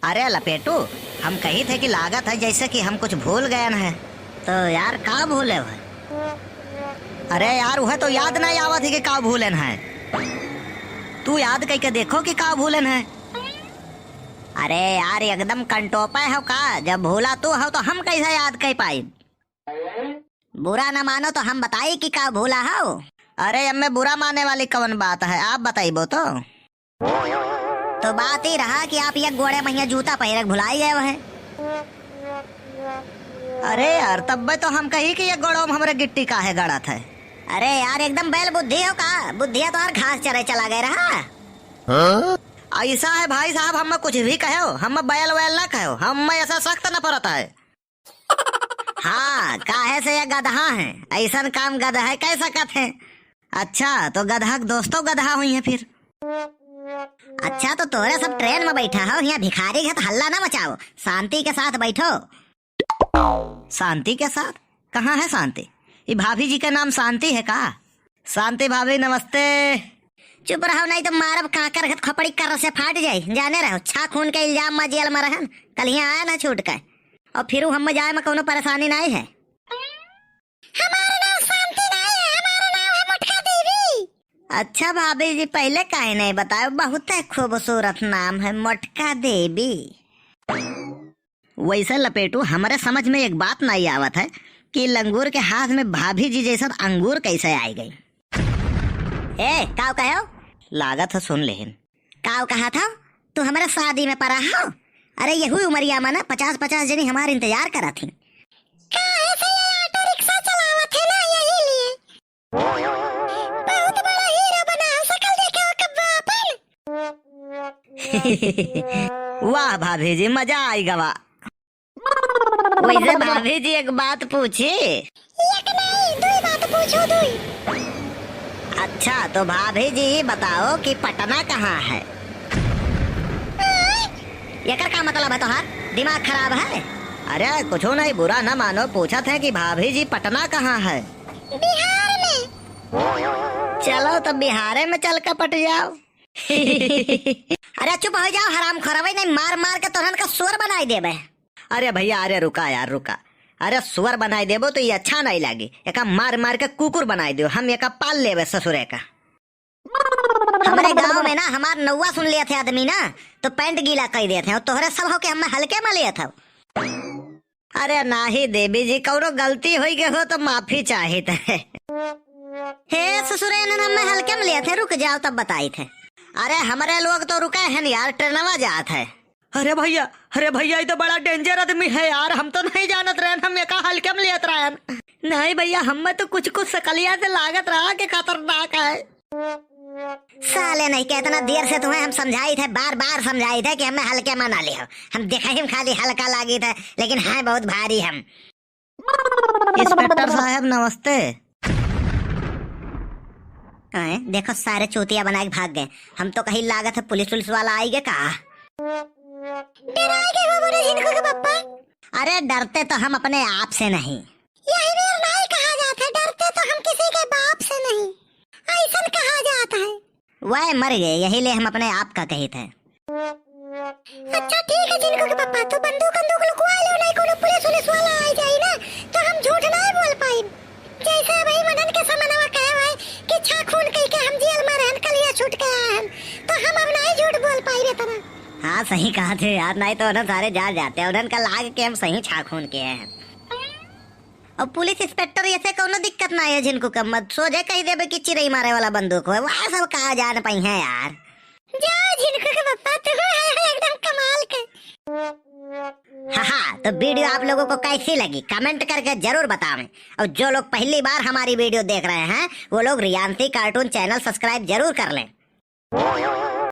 अरे लपेटू, हम कही थे कि लागत है जैसे कि हम कुछ भूल गए हैं। तो यार का भूले हुए? अरे यार वह तो याद नहीं आवत है कि का भूलन है। तू याद करके देखो कि का भूलन है। अरे यार एकदम कंटोपा हो का, जब भूला तू हो तो हम कैसे याद कर पाई। बुरा न मानो तो हम बताई कि का भूला हो। अरे अब में बुरा मानने वाली कौन बात है, आप बताइबो तो बात ही रहा कि आप ये गोड़े मैया जूता पहन भुलाई गए है। अरे यार तब तो हम कही कि ये गोड़ों में हमारे गिट्टी का है गड़ा था। अरे यार एकदम बैल बुद्धि हो का, बुद्धिया तो यार घास चरे चला गए रहा। ऐसा है भाई साहब, हम कुछ भी कहो, हम बैल वैल ना कहो, हम ऐसा सख्त न पड़ता है। हाँ काहे से ये गधा है, ऐसा काम गधा है कैसा कहते हैं। अच्छा तो गधा दोस्तों गधा हुई है फिर। अच्छा तो तोरे सब ट्रेन में बैठा हो, यहाँ भिखारी है तो हल्ला ना मचाओ, शांति के साथ बैठो। शांति के साथ? कहाँ है शांति? ये भाभी जी का नाम शांति है का? शांति भाभी नमस्ते। चुप रहो नहीं तो मारब काकर खपड़ी कर से फाट जाये। जाने रहो छा खून के इल्जाम में जेल में रहन, कल यहाँ आया ना छूट के, और फिर हम जाए में कोनो परेशानी नहीं है। हमारा नाम शांति नहीं है, हमारा नाम है मटका देवी। अच्छा भाभी जी पहले काहे नहीं बताओ, बहुत खूबसूरत नाम है मटका देवी। वैसे लपेटू हमारे समझ में एक बात नहीं आवत है कि लंगूर के हाथ में भाभी जी जैसा अंगूर कैसे आई गई। ए काव कहो? लागत है सुन लेहिन। काव कहा था तू हमारे शादी में पड़ा हो? अरे यही उमरिया में ना 50-50 जनी हमारे इंतजार करा थी। काहे से ये ऑटो रिक्शा चलावत है ना, यही लिए। बहुत बड़ा हीरो बना, शकल देखे हो कब अपन। वाह भाभी जी मजा आई गवा। वैसे भाभी जी एक बात पूछी? एक नहीं दो बात पूछो दो। अच्छा तो भाभी जी बताओ कि पटना कहाँ है? ये का मतलब है तोहार दिमाग खराब है? अरे कुछ नहीं, बुरा न मानो, पूछा था कि भाभी जी पटना कहाँ है? बिहार में। चलो तो बिहार में चल के पट जाओ। अरे चुप हो जाओ हराम खोरवे, नहीं मार मार के तोहन का सुअर बनाई देबे। अरे भैया अरे रुका यार रुका, अरे सुअर बनाई देबो तो ये अच्छा नहीं लगी, एका मार मार के कुकुर बनाई दो, हम एका पाल लेबे ससुरे का। हमारे गांव में ना हमार नौवा सुन लिया थे आदमी ना, तो पैंट गीला कर दिए थे, और तोहरे सब हो के हम हल्के में लिए था। अरे नाही देवी जी, कौनो गलती हुई के हो तो माफी चाहिए थे। हे ससुरे ने हम हल्के में लिए थे, रुक जाओ तब बताई थे। अरे हमारे लोग तो रुके हैं यार, ट्रेनवा जात है। अरे भैया ये तो बड़ा डेंजर आदमी है यार, हम तो नहीं जानत रहे, हम एका हल्के में लेत रहे। नहीं भैया हमें तो कुछ सकलिया से लागत रहा कि खतरनाक है। साले नहीं के इतना देर से तुम्हें हम समझाई थे, बार बार समझाई थे कि हमें हल्के में ना लियो, हम देखा ही खाली हल्का लागी था, लेकिन है बहुत भारी हम। इंस्पेक्टर साहब नमस्ते। देखो सारे चूतिया बना के भाग गए, हम तो कहीं लागत है पुलिस वाला आई गए कहा। अरे डरते तो हम अपने आप से नहीं, यही नहीं कहा जाता, डरते तो हम किसी के बाप से नहीं, ऐसा कहा जाता है। वह मर गए यही ले हम अपने आप का कही थे। अच्छा ठीक है जिनको के पापा, तो बंदूक लुकवा लो, नहीं कोनो पुलिस वाला आ जाए ना तो हम झूठ नहीं बोल पाए। जैसे भाई मदन के समनवा कहे भाई कि छा खून कह के हम जेल में रहन कलिया छूट के आए हैं, तो हम अब नहीं झूठ बोल पाई रे तना। हाँ सही कहा थे यार, नहीं तो उन्हें सारे जा जाते, उन्हें का लाग के हम सही छा खून के हैं। और पुलिस इंस्पेक्टर ऐसे कोनो दिक्कत ना है, जिनको कम मत सोचे कही देबे कि चिरई मारे वाला बंदूक हो, वह सब कहा जान पाई है यार। जाओ जिनको के पापा, तू एकदम कमाल के। हाँ तो वीडियो आप लोगों को कैसी लगी कमेंट करके जरूर बताएं, और जो लोग पहली बार हमारी वीडियो देख रहे हैं वो लोग रियांसी कार्टून चैनल सब्सक्राइब जरूर कर लें।